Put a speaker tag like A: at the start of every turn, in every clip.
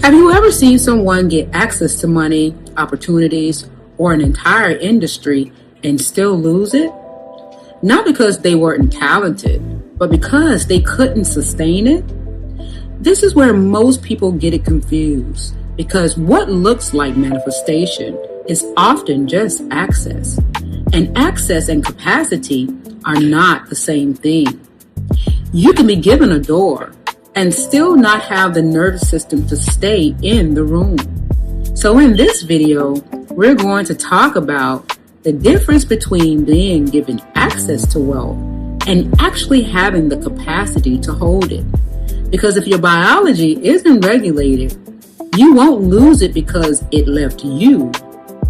A: Have you ever seen someone get access to money, opportunities, or an entire industry and still lose it? Not because they weren't talented, but because they couldn't sustain it? This is where most people get it confused, because what looks like manifestation is often just access. And access and capacity are not the same thing. You can be given a door and still not have the nervous system to stay in the room. So in this video, we're going to talk about the difference between being given access to wealth and actually having the capacity to hold it. Because if your biology isn't regulated, you won't lose it because it left you.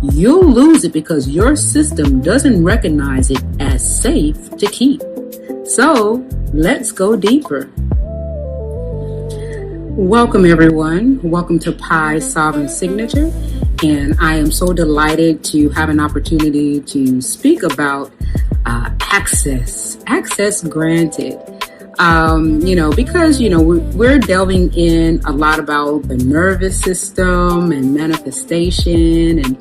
A: You'll lose it because your system doesn't recognize it as safe to keep. So let's go deeper. Welcome everyone. Welcome to Pi Sovereign Signature. And I am so delighted to have an opportunity to speak about access granted. Because we're delving in a lot about the nervous system and manifestation, and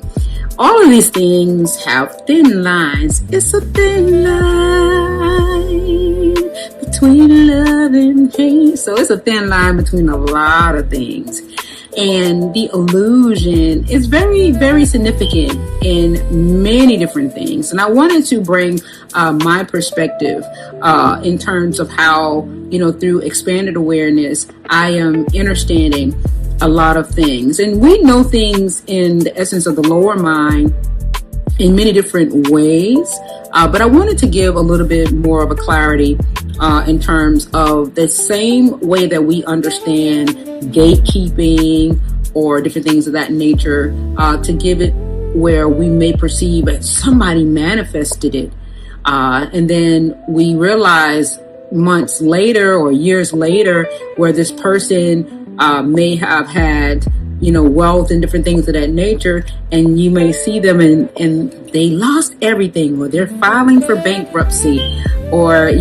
A: all of these things have thin lines. It's a thin line between love and hate. So it's a thin line between a lot of things. And the illusion is very, very significant in many different things. And I wanted to bring my perspective in terms of how, through expanded awareness, I am understanding a lot of things. And we know things in the essence of the lower mind in many different ways. But I wanted to give a little bit more of a clarity in terms of the same way that we understand gatekeeping or different things of that nature, to give it where we may perceive that somebody manifested it. And then we realize months later or years later where this person may have had wealth and different things of that nature, and you may see them and they lost everything, or they're filing for bankruptcy, or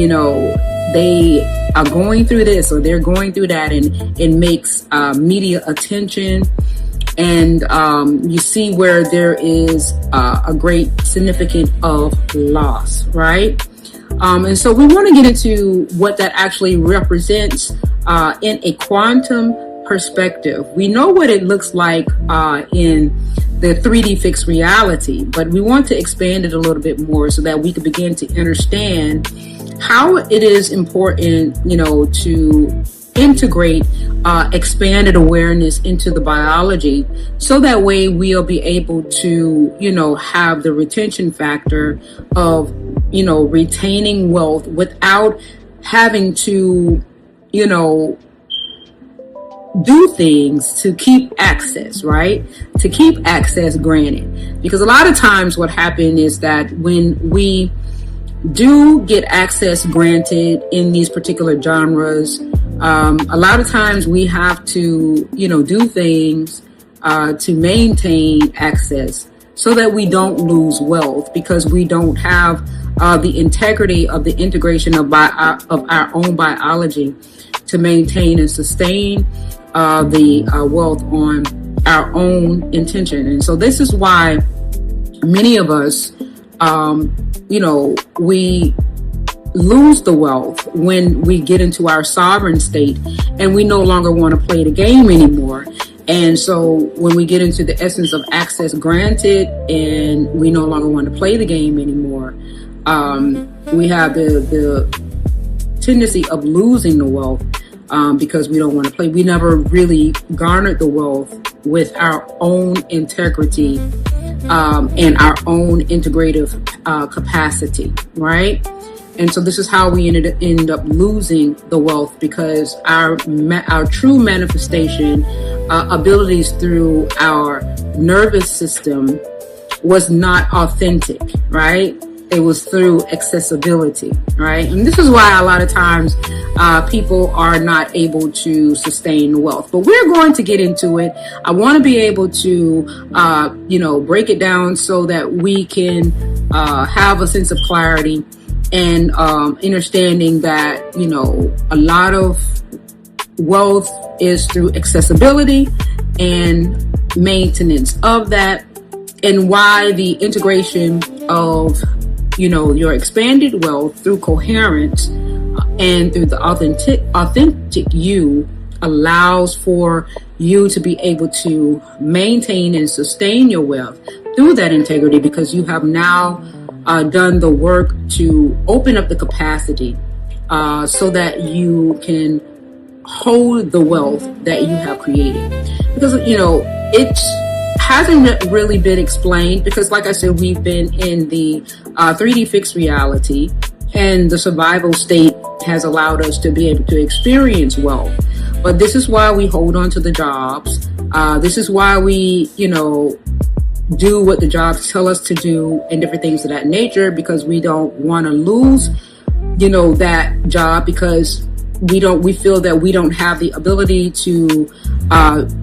A: they are going through this or they're going through that, and it makes media attention, and you see where there is a great significance of loss, right? And so we want to get into what that actually represents in a quantum perspective. We know what it looks like in the 3D fixed reality, but we want to expand it a little bit more so that we can begin to understand how it is important, to integrate expanded awareness into the biology, so that way we'll be able to, have the retention factor of, retaining wealth without having to, do things to keep access, right? To keep access granted. Because a lot of times what happens is that when we do get access granted in these particular genres, a lot of times we have to, do things to maintain access so that we don't lose wealth, because we don't have the integrity of the integration of our own biology to maintain and sustain the wealth on our own intention. And so this is why many of us, we lose the wealth when we get into our sovereign state and we no longer want to play the game anymore. And so when we get into the essence of access granted and we no longer want to play the game anymore, we have the tendency of losing the wealth because we don't want to play. We never really garnered the wealth with our own integrity and our own integrative capacity, right? And so this is how we end up losing the wealth, because our true manifestation abilities through our nervous system was not authentic, right? It was through accessibility, right? And this is why a lot of times people are not able to sustain wealth. But we're going to get into it. I want to be able to, break it down so that we can have a sense of clarity and understanding that, a lot of wealth is through accessibility, and maintenance of that, and why the integration of, your expanded wealth through coherence and through the authentic you allows for you to be able to maintain and sustain your wealth through that integrity, because you have now done the work to open up the capacity so that you can hold the wealth that you have created. Because, it hasn't really been explained, because like I said, we've been in the 3D fixed reality, and the survival state has allowed us to be able to experience wealth. But this is why we hold on to the jobs. This is why we, do what the jobs tell us to do and different things of that nature, because we don't want to lose, that job, because we feel that we don't have the ability to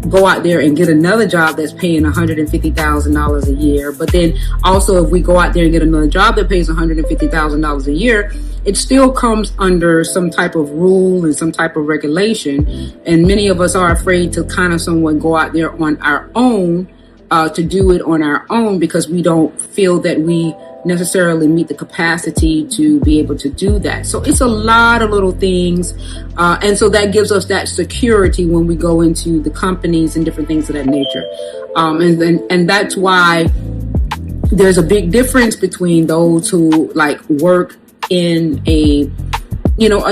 A: go out there and get another job that's paying $150,000 a year. But then also, if we go out there and get another job that pays $150,000 a year, it still comes under some type of rule and some type of regulation. And many of us are afraid to kind of somewhat go out there on our own, to do it on our own, because we don't feel that we necessarily meet the capacity to be able to do that. So it's a lot of little things. And so that gives us that security when we go into the companies and different things of that nature. And that's why there's a big difference between those who work in a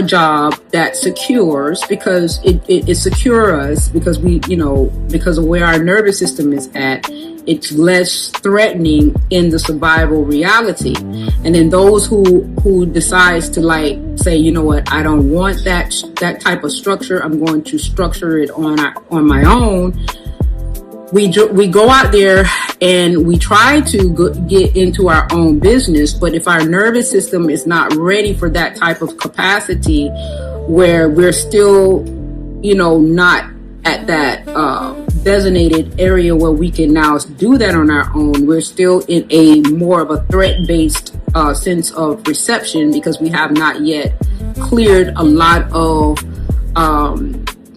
A: job that secures, because it secures us, because because of where our nervous system is at, it's less threatening in the survival reality. And then those who decides to say, you know what, I don't want that type of structure, I'm going to structure it on my own. We go out there and we try to get into our own business, but if our nervous system is not ready for that type of capacity, where we're still, not at that designated area where we can now do that on our own, we're still in a more of a threat-based sense of reception, because we have not yet cleared a lot of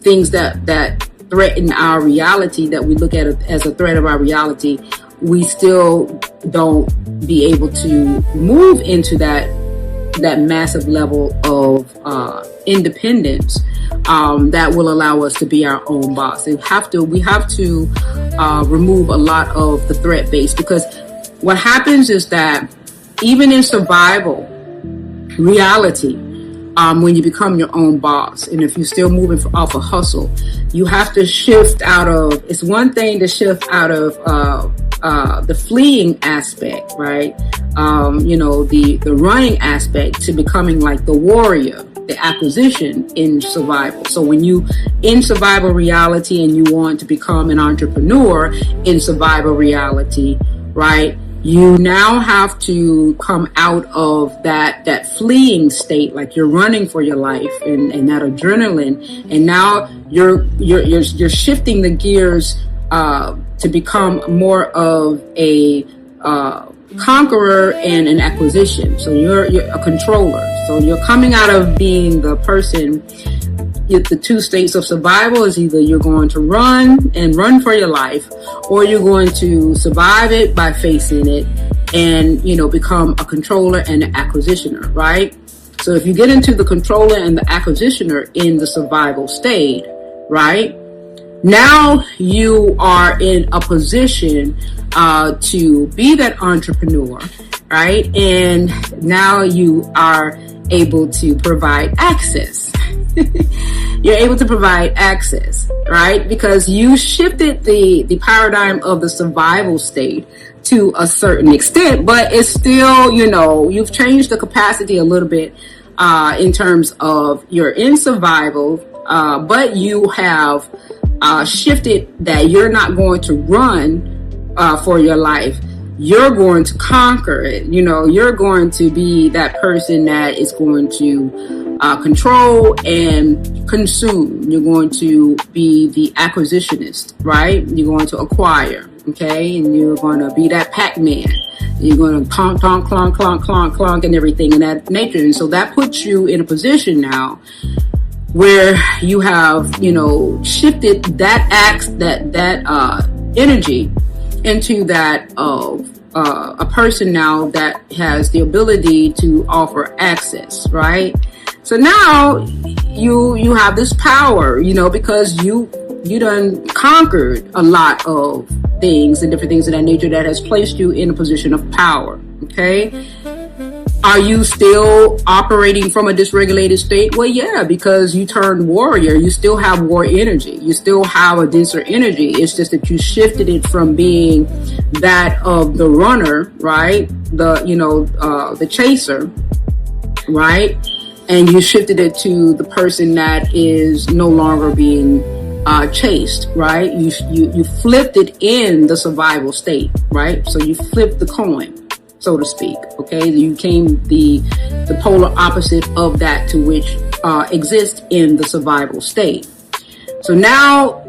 A: things that threaten our reality, that we look at it as a threat of our reality. We still don't be able to move into that massive level of independence that will allow us to be our own boss. We have to remove a lot of the threat base, because what happens is that even in survival reality, when you become your own boss, and if you're still moving off a hustle, you have to shift out of, it's one thing to shift out of the fleeing aspect, right? The running aspect, to becoming like the warrior, the acquisition in survival. So when you in survival reality and you want to become an entrepreneur in survival reality, right? You now have to come out of that fleeing state, like you're running for your life and that adrenaline, and now you're shifting the gears to become more of a conqueror and an acquisition. So you're a controller. So you're coming out of being the person. The two states of survival is either you're going to run for your life, or you're going to survive it by facing it and, become a controller and an acquisitioner, right? So if you get into the controller and the acquisitioner in the survival state, right? Now you are in a position to be that entrepreneur, right? And now you are able to provide access. You're able to provide access, right? Because you shifted the paradigm of the survival state to a certain extent, but it's still, you've changed the capacity a little bit in terms of you're in survival, but you have shifted that you're not going to run for your life. You're going to conquer it. You're going to be that person that is going to control and consume. You're going to be the acquisitionist, right? You're going to acquire, okay? And you're going to be that Pac-Man. You're going to clonk, clonk, clonk, clonk, clonk, and everything in that nature. And so that puts you in a position now where you have, shifted that energy into that of a person now that has the ability to offer access, right? So now you have this power, because you done conquered a lot of things and different things of that nature that has placed you in a position of power. Okay. Are you still operating from a dysregulated state? Well, yeah, because you turned warrior. You still have war energy. You still have a denser energy. It's just that you shifted it from being that of the runner, right? The chaser, right? And you shifted it to the person that is no longer being chased, right? You flipped it in the survival state, right? So you flipped the coin, so to speak. Okay, you became the polar opposite of that to which exists in the survival state. So now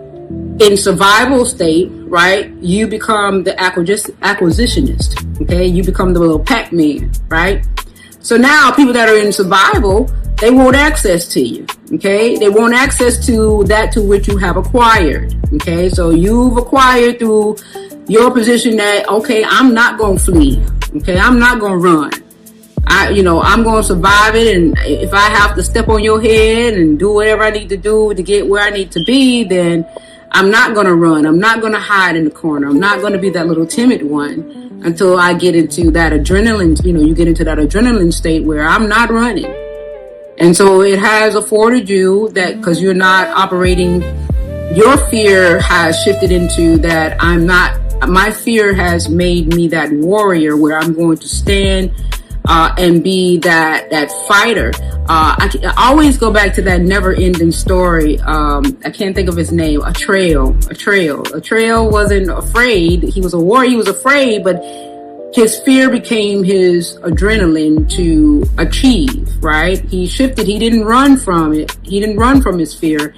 A: in survival state, right, you become the acquisitionist. Okay, you become the little Pac-Man, right? So now people that are in survival, they want access to you. Okay, they want access to that to which you have acquired. Okay, so you've acquired through your position that, okay, I'm not going to flee. Okay, I'm not going to run. I'm going to survive it. And if I have to step on your head and do whatever I need to do to get where I need to be, then I'm not going to run. I'm not going to hide in the corner. I'm not going to be that little timid one until I get into that adrenaline. You get into that adrenaline state where I'm not running. And so it has afforded you that, because you're not operating, your fear has shifted into that my fear has made me that warrior where I'm going to stand and be that fighter. I always go back to that never-ending story. I can't think of his name. A trail wasn't afraid. He was a warrior. He was afraid, but his fear became his adrenaline to achieve, right? He shifted. He didn't run from it. He didn't run from his fear.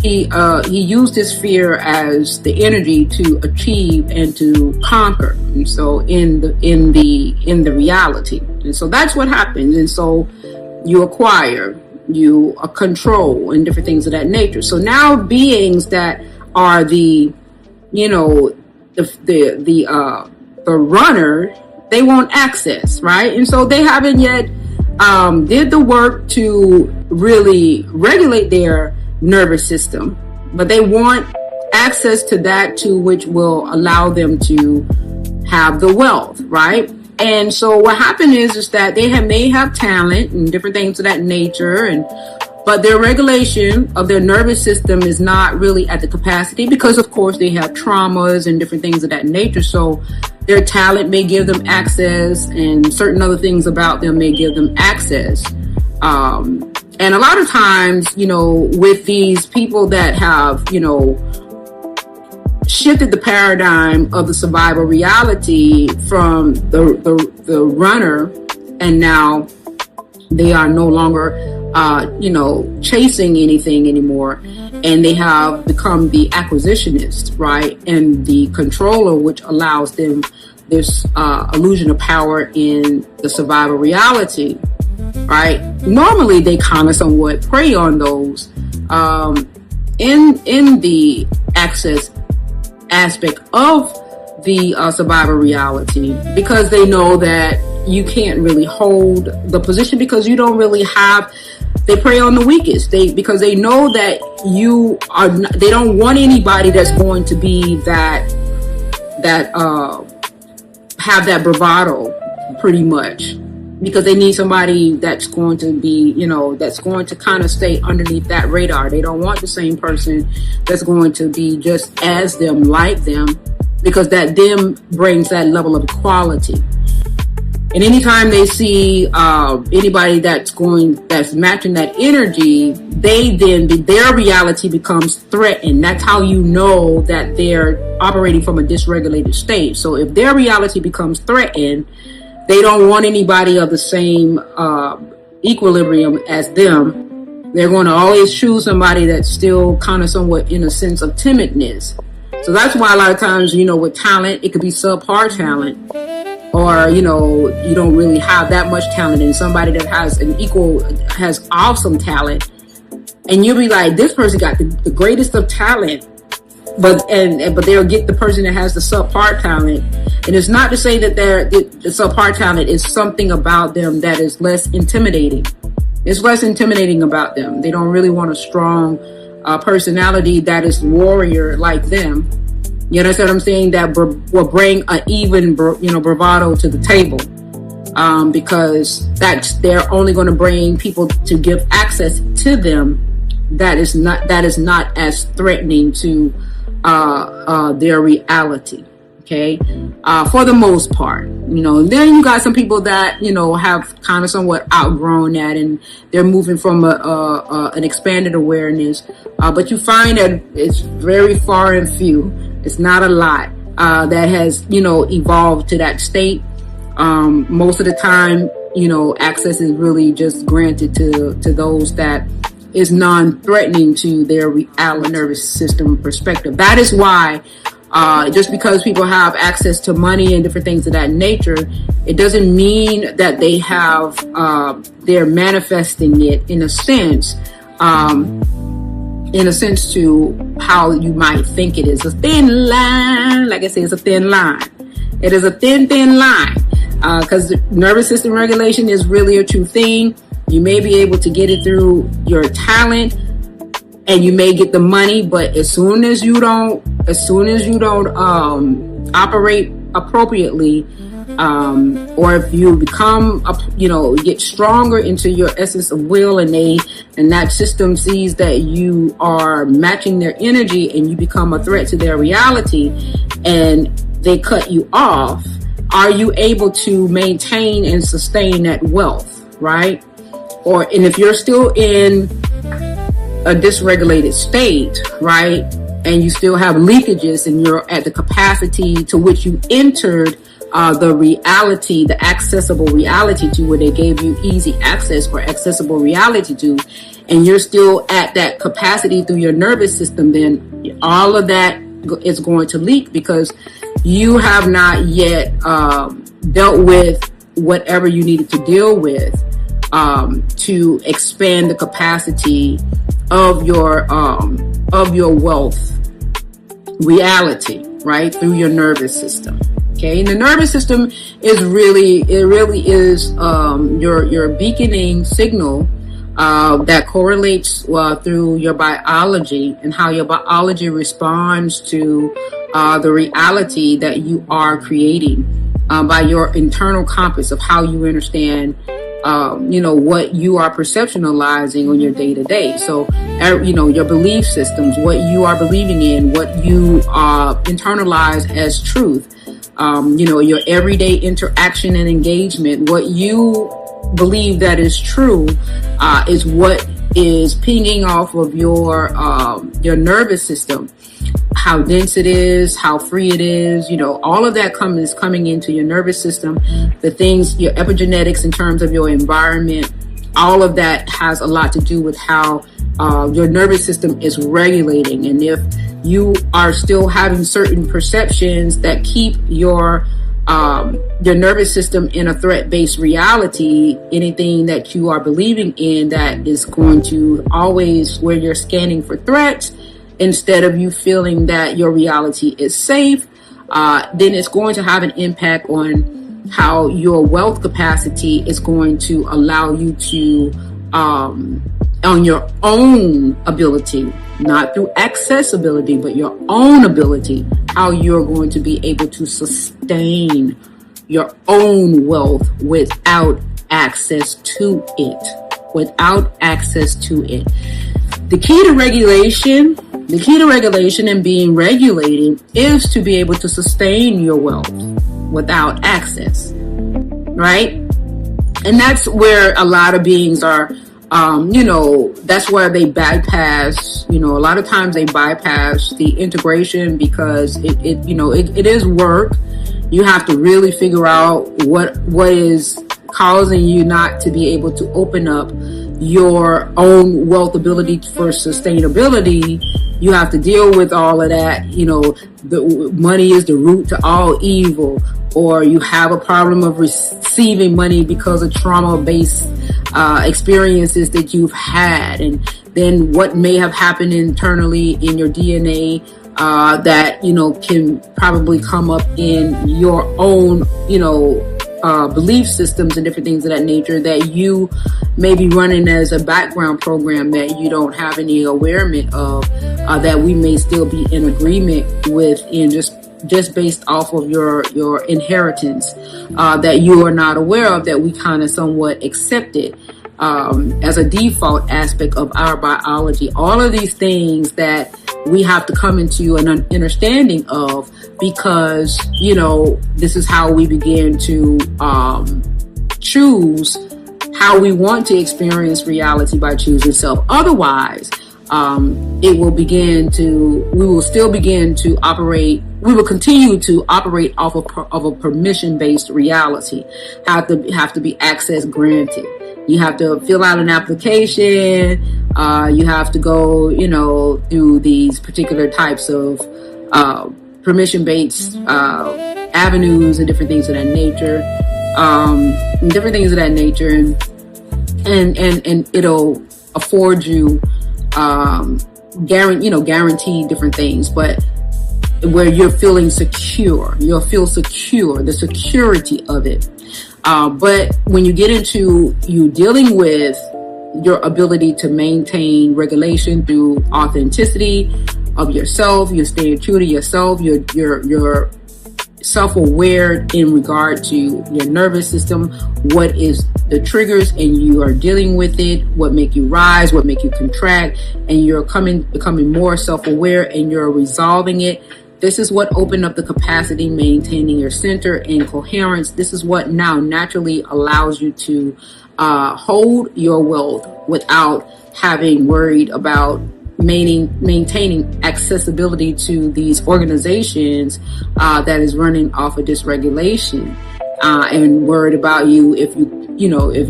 A: He used his fear as the energy to achieve and to conquer. And so in the reality. And so that's what happens. And so you acquire, you control, and different things of that nature. So now beings that are the runner, they want access, right? And so they haven't yet did the work to really regulate their nervous system, but they want access to that to which will allow them to have the wealth, right? And so what happened is that they may have talent and different things of that nature, but their regulation of their nervous system is not really at the capacity, because of course they have traumas and different things of that nature. So their talent may give them access, and certain other things about them may give them access. And a lot of times, with these people that have, shifted the paradigm of the survival reality from the runner, and now they are no longer, chasing anything anymore, and they have become the acquisitionist, right? And the controller, which allows them this illusion of power in the survival reality. Right? Normally they kind of somewhat prey on those in the access aspect of the survivor reality, because they know that you can't really hold the position, because you don't really have. They prey on the weakest. Because they know that you are. They don't want anybody that's going to be that have that bravado, pretty much. Because they need somebody that's going to be, that's going to kind of stay underneath that radar. They don't want the same person that's going to be just as them, like them, because that them brings that level of equality. And anytime they see anybody that's matching that energy, their reality becomes threatened. That's how you know that they're operating from a dysregulated state. So if their reality becomes threatened, they don't want anybody of the same equilibrium as them. They're going to always choose somebody that's still kind of somewhat in a sense of timidness. So that's why a lot of times, with talent, it could be subpar talent, or, you don't really have that much talent, and somebody that has awesome talent, And you'll be like, this person got the greatest of talent, but they'll get the person that has the subpar talent. And it's not to say that the subpar talent is something about them that is less intimidating. It's less intimidating about them. They don't really want a strong personality that is warrior like them. You understand what I'm saying? That will bring an even, bravado to the table. Because they're only going to bring people to give access to them that is not as threatening to their reality. Okay, for the most part, and then you got some people that have kind of somewhat outgrown that, and they're moving from an expanded awareness. But you find that it's very far and few. It's not a lot that has evolved to that state. Most of the time, access is really just granted to those that is non-threatening to their reality nervous system perspective. That is why, just because people have access to money and different things of that nature, it doesn't mean that they have, they're manifesting it in a sense to how you might think it is. A thin line, like I say, it's a thin line. It is a thin line. Because nervous system regulation is really a true thing. You may be able to get it through your talent, and you may get the money, but as soon as you don't operate appropriately, or if you become get stronger into your essence of will, and that system sees that you are matching their energy, and you become a threat to their reality, and they cut you off. Are you able to maintain and sustain that wealth, right? And if you're still in a dysregulated state, right, and you still have leakages, and you're at the capacity to which you entered the reality, the accessible reality to, where they gave you easy access or accessible reality to, and you're still at that capacity through your nervous system, then all of that is going to leak, because you have not yet dealt with whatever you needed to deal with to expand the capacity of your wealth reality, right, through your nervous system. Okay, and the nervous system is really is your beaconing signal that correlates through your biology, and how your biology responds to the reality that you are creating by your internal compass of how you understand what you are perceptualizing on your day to day. So, your belief systems, what you are believing in, what you internalize as truth, your everyday interaction and engagement, what you believe that is true, is what is pinging off of your nervous system. How dense it is, how free it is, all of that is coming into your nervous system. The things, your epigenetics in terms of your environment, all of that has a lot to do with how your nervous system is regulating. And if you are still having certain perceptions that keep your nervous system in a threat-based reality, anything that you are believing in that is going to always, where you're scanning for threats, instead of you feeling that your reality is safe, then it's going to have an impact on how your wealth capacity is going to allow you to, on your own ability, not through accessibility, but your own ability, how you're going to be able to sustain your own wealth without access to it. The key to regulation and being regulated is to be able to sustain your wealth without access, right? And that's where a lot of beings are, that's where they bypass, a lot of times they bypass the integration, because it is work. You have to really figure out what is causing you not to be able to open up your own wealth ability for sustainability. You have to deal with all of that. The money is the root to all evil. or you have a problem of receiving money because of trauma-based experiences that you've had, and then what may have happened internally in your DNA that can probably come up in your own belief systems and different things of that nature that you may be running as a background program that you don't have any awareness of, that we may still be in agreement with, in just based off of your inheritance, that you are not aware of, that we kind of somewhat accepted as a default aspect of our biology. All of these things that we have to come into an understanding of, because this is how we begin to choose how we want to experience reality, by choosing self. Otherwise, we will continue to operate off of a permission-based reality. Have to be access granted. You have to fill out an application. You have to go, through these particular types of permission-based avenues and different things of that nature. And it'll afford you guarantee different things, but where you're feeling secure, you'll feel secure, the security of it. But when you get into you dealing with your ability to maintain regulation through authenticity of yourself, you're staying true to yourself, you're self-aware in regard to your nervous system, what is the triggers, and you are dealing with it, what make you rise, what make you contract, and you're becoming more self-aware, and you're resolving it. This is what opened up the capacity, maintaining your center and coherence. This is what now naturally allows you to hold your wealth without having worried about maintaining accessibility to these organizations that is running off of dysregulation, and worried about you. If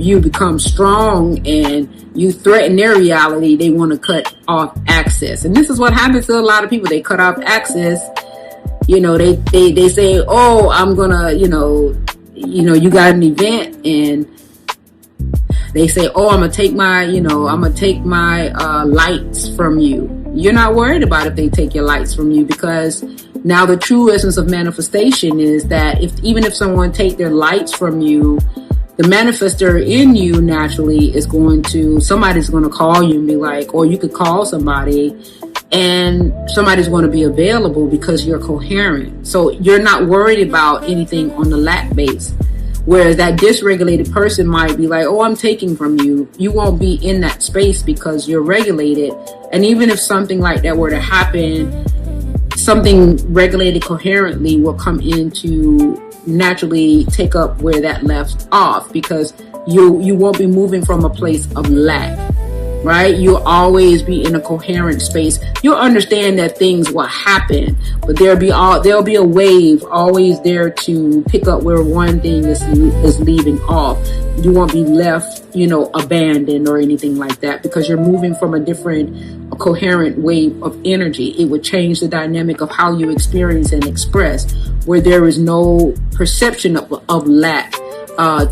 A: you become strong and you threaten their reality, they want to cut off access. And this is what happens to a lot of people. They cut off access. They say, oh, I'm gonna, you got an event, and they say, oh, I'm gonna take my lights from you. You're not worried about if they take your lights from you, because now the true essence of manifestation is that even if someone take their lights from you, the manifester in you naturally somebody's going to call you and be like, or you could call somebody and somebody's going to be available because you're coherent. So you're not worried about anything on the lack base. Whereas that dysregulated person might be like, oh, I'm taking from you. You won't be in that space because you're regulated. And even if something like that were to happen, something regulated coherently will come in to naturally take up where that left off, because you won't be moving from a place of lack, right? You'll always be in a coherent space. You'll understand that things will happen, but there'll be a wave always there to pick up where one thing is leaving off. You won't be left, abandoned or anything like that, because you're moving from a coherent wave of energy. It would change the dynamic of how you experience and express, where there is no perception of lack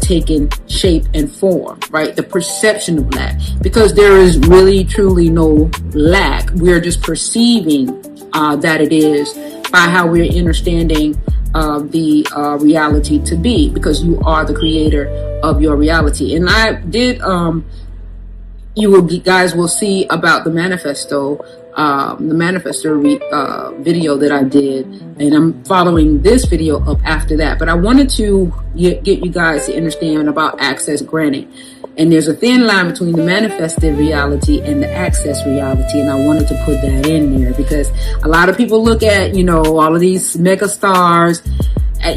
A: taking shape and form, right? The perception of lack, because there is really truly no lack. We're just perceiving that it is by how we're understanding the reality to be, because you are the creator of your reality. And I did guys will see about the manifesto video that I did, and I'm following this video up after that. But I wanted to get you guys to understand about access granted. And there's a thin line between the manifested reality and the access reality. And I wanted to put that in there because a lot of people look at, all of these mega stars, a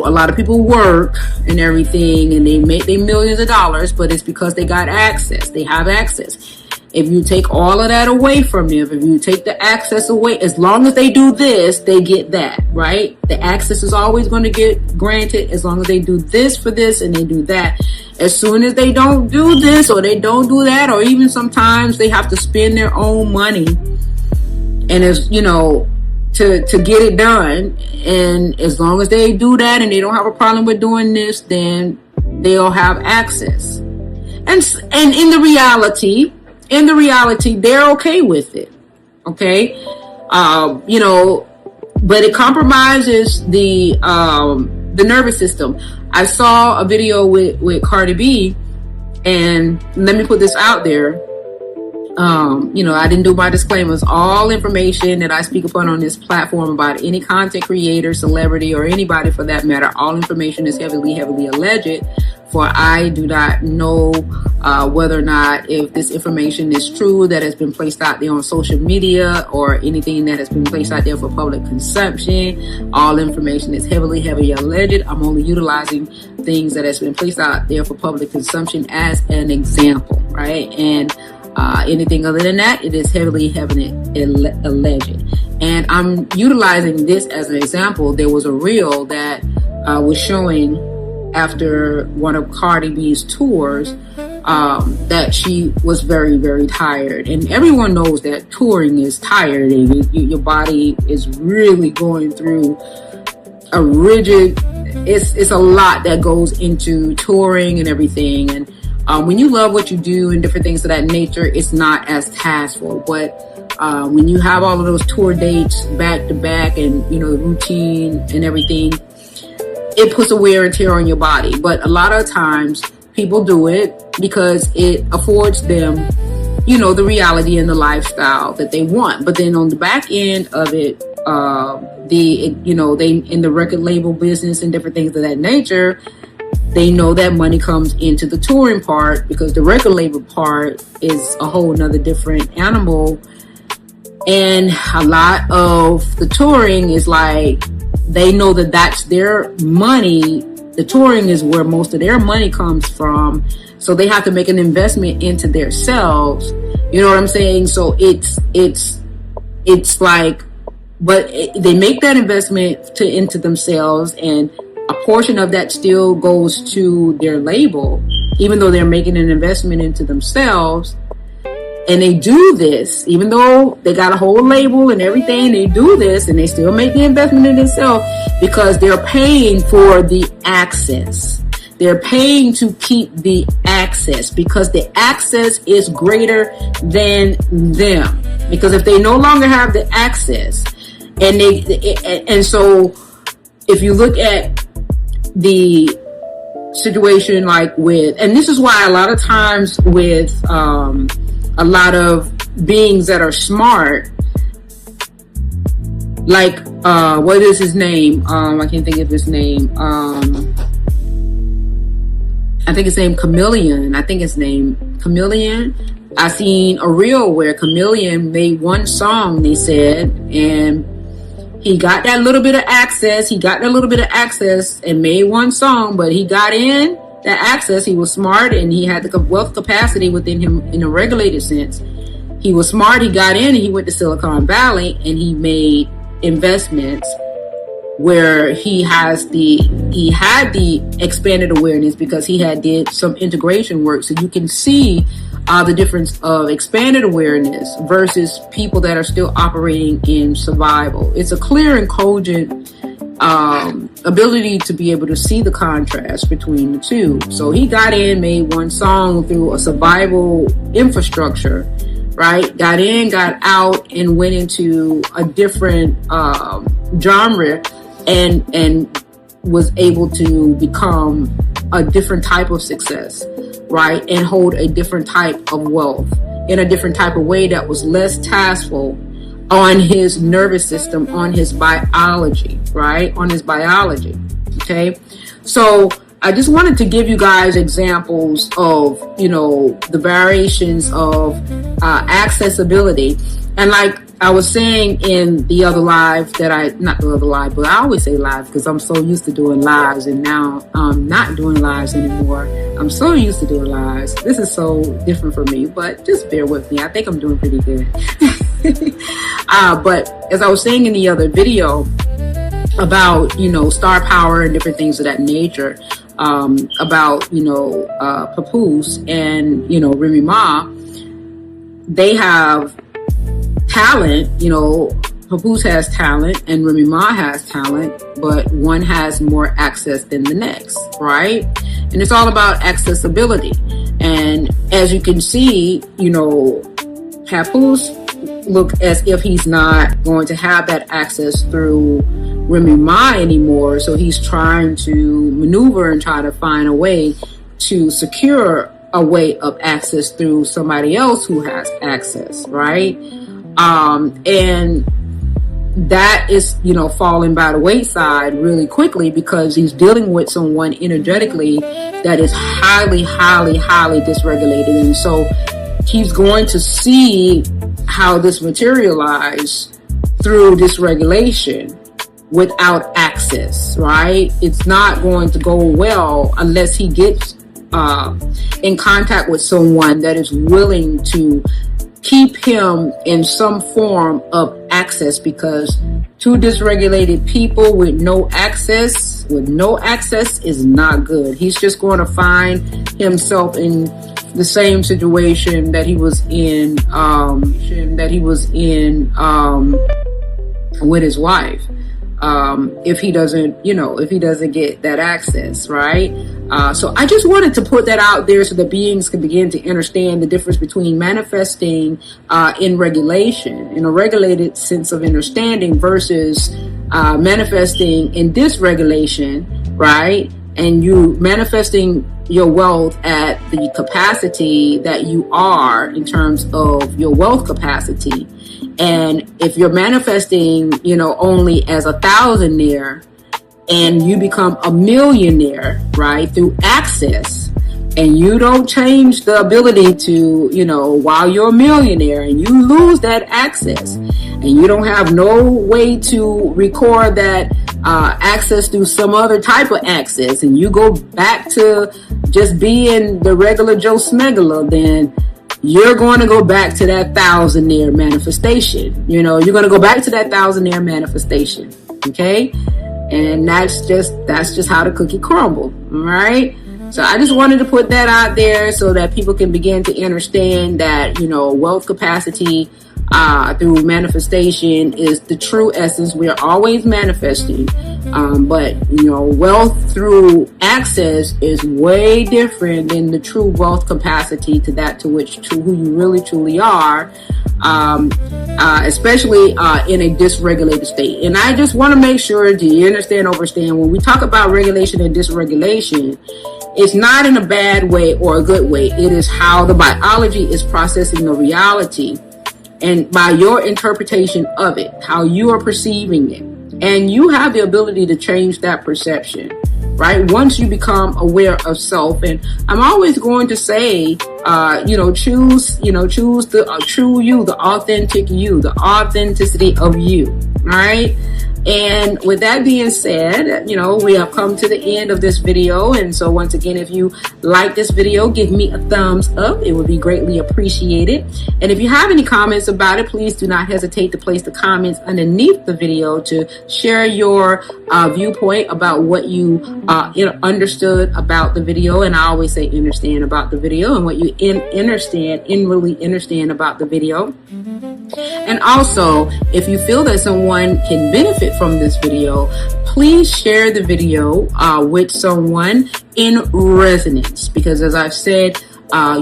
A: lot of people work and everything, and they make their millions of dollars, but it's because they got access. They have access. If you take all of that away from them, if you take the access away, as long as they do this, they get that, right? The access is always going to get granted as long as they do this for this and they do that. As soon as they don't do this or they don't do that, or even sometimes they have to spend their own money. And as to get it done. And as long as they do that and they don't have a problem with doing this, then they'll have access. And in the reality, they're okay with it. Okay. You know, but it compromises the nervous system. I saw a video with Cardi B, and let me put this out there. You know, I didn't do my disclaimers. All information that I speak upon on this platform about any content creator, celebrity, or anybody for that matter, all information is heavily alleged. For I do not know whether or not if this information is true that has been placed out there on social media or anything that has been placed out there for public consumption. All information is heavily alleged. I'm only utilizing things that has been placed out there for public consumption as an example, right? And anything other than that, it is heavily alleged. And I'm utilizing this as an example. There was a reel that was showing after one of Cardi B's tours that she was very, very tired. And everyone knows that touring is tiring. Your body is really going through a rigid, it's a lot that goes into touring and everything. And when you love what you do and different things of that nature, it's not as taskful. But when you have all of those tour dates back to back and, you know, the routine and everything, it puts a wear and tear on your body. But a lot of times people do it because it affords them, you know, the reality and the lifestyle that they want. But then on the back end of it, they in the record label business and different things of that nature, they know that money comes into the touring part because the record label part is a whole nother different animal. And a lot of the touring is like, they know that that's their money. The touring is where most of their money comes from. So they have to make an investment into themselves. You know what I'm saying? So it's like, but they make that investment into themselves, and a portion of that still goes to their label, even though they're making an investment into themselves. And they do this, even though they got a whole label and everything, they do this and they still make the investment in themselves because they're paying for the access. They're paying to keep the access because the access is greater than them. Because if they no longer have the access, and so if you look at the situation like with, and this is why a lot of times with a lot of beings that are smart, like what is his name? I can't think of his name. I think his name Chameleon. I seen a reel where Chameleon made one song, they said, and he got that little bit of access. And made one song, but he got in that access. He was smart and he had the wealth capacity within him in a regulated sense. He was smart. He got in and he went to Silicon Valley and he made investments where he had the expanded awareness because he did some integration work. So you can see the difference of expanded awareness versus people that are still operating in survival. It's a clear and cogent ability to be able to see the contrast between the two. So he got in, made one song through a survival infrastructure, right? Got in, got out, and went into a different genre and was able to become a different type of success, right? And hold a different type of wealth in a different type of way that was less taskful on his nervous system, on his biology, right? On his biology. Okay. So I just wanted to give you guys examples of, you know, the variations of accessibility. And like I was saying in the other live but I always say live because I'm so used to doing lives, and now I'm not doing lives anymore. I'm so used to doing lives. This is so different for me, but just bear with me. I think I'm doing pretty good. But as I was saying in the other video about, you know, star power and different things of that nature, about, you know, Papoose and, you know, Remy Ma, they have talent, you know, Papoose has talent and Remy Ma has talent, but one has more access than the next, right? And it's all about accessibility. And as you can see, Papoose look as if he's not going to have that access through Remy Ma anymore. So he's trying to maneuver and try to find a way to secure a way of access through somebody else who has access, right? And that is, falling by the wayside really quickly because he's dealing with someone energetically that is highly, highly, highly dysregulated. And so he's going to see how this materializes through dysregulation without access, right? It's not going to go well unless he gets in contact with someone that is willing to keep him in some form of access, because two dysregulated people with no access is not good. He's just going to find himself in the same situation that he was in with his wife. If he doesn't get that access, right? So I just wanted to put that out there so that beings can begin to understand the difference between manifesting in regulation, in a regulated sense of understanding, versus manifesting in dysregulation, right? And you manifesting your wealth at the capacity that you are in terms of your wealth capacity. And if you're manifesting, only as a thousandaire and you become a millionaire, right, through access, and you don't change the ability to, while you're a millionaire and you lose that access and you don't have no way to record that access through some other type of access, and you go back to just being the regular Joe Smeggler, then you're going to go back to that thousandaire manifestation. You're going to go back to that thousandaire manifestation. Okay. And that's just how the cookie crumbled. All right. So I just wanted to put that out there so that people can begin to understand that, wealth capacity through manifestation is the true essence. We are always manifesting. But wealth through access is way different than the true wealth capacity to who you really truly are, especially in a dysregulated state. And I just want to make sure that you understand when we talk about regulation and dysregulation, it's not in a bad way or a good way. It is how the biology is processing the reality, and by your interpretation of it, how you are perceiving it. And you have the ability to change that perception, right? Once you become aware of self. And I'm always going to say, choose the true you, the authentic you, the authenticity of you, right? And with that being said, we have come to the end of this video. And so once again, if you like this video, give me a thumbs up. It would be greatly appreciated. And if you have any comments about it, please do not hesitate to place the comments underneath the video to share your viewpoint about what you understood about the video. And I always say understand about the video, and what you really understand about the video. And also, if you feel that someone can benefit from this video, please share the video with someone in resonance, because as I've said, I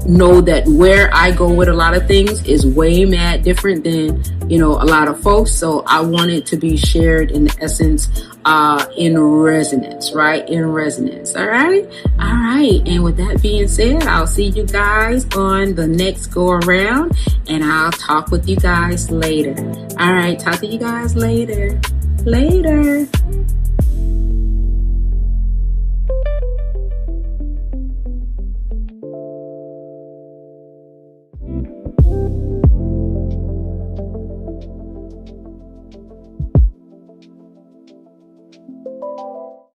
A: know that where I go with a lot of things is way mad different than a lot of folks. So I want it to be shared in essence in resonance, right? In resonance. All right. And with that being said, I'll see you guys on the next go around, and I'll talk with you guys later. All right. Talk to you guys later.